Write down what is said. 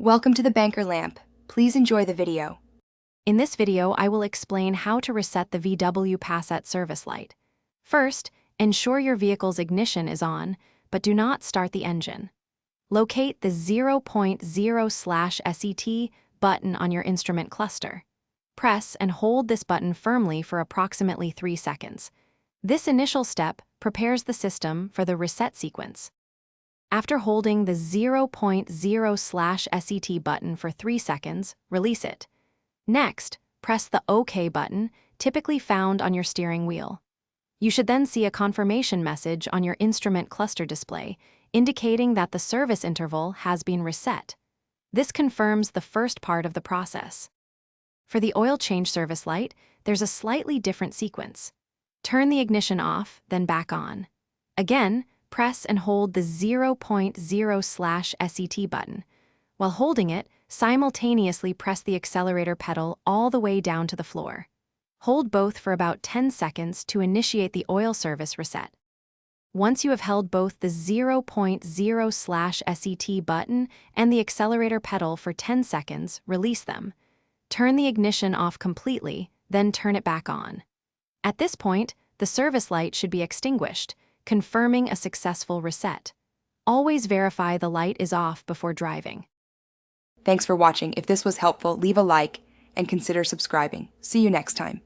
Welcome to the banker lamp. Please enjoy the video. In this video, I will explain how to reset the VW Passat service light. First, ensure your vehicle's ignition is on, but do not start the engine. Locate the 0.0/SET button on your instrument cluster. Press and hold this button firmly for approximately 3 seconds. This initial step prepares the system for the reset sequence. After holding the 0.0/SET button for 3 seconds, release it. Next, press the OK button, typically found on your steering wheel. You should then see a confirmation message on your instrument cluster display, indicating that the service interval has been reset. This confirms the first part of the process. For the oil change service light, there's a slightly different sequence. Turn the ignition off, then back on. Again, press and hold the 0.0/SET button. While holding it, simultaneously press the accelerator pedal all the way down to the floor. Hold both for about 10 seconds to initiate the oil service reset. Once you have held both the 0.0/SET button and the accelerator pedal for 10 seconds, release them. Turn the ignition off completely, then turn it back on. At this point, the service light should be extinguished, confirming a successful reset. Always verify the light is off before driving. Thanks for watching. If this was helpful, leave a like and consider subscribing. See you next time.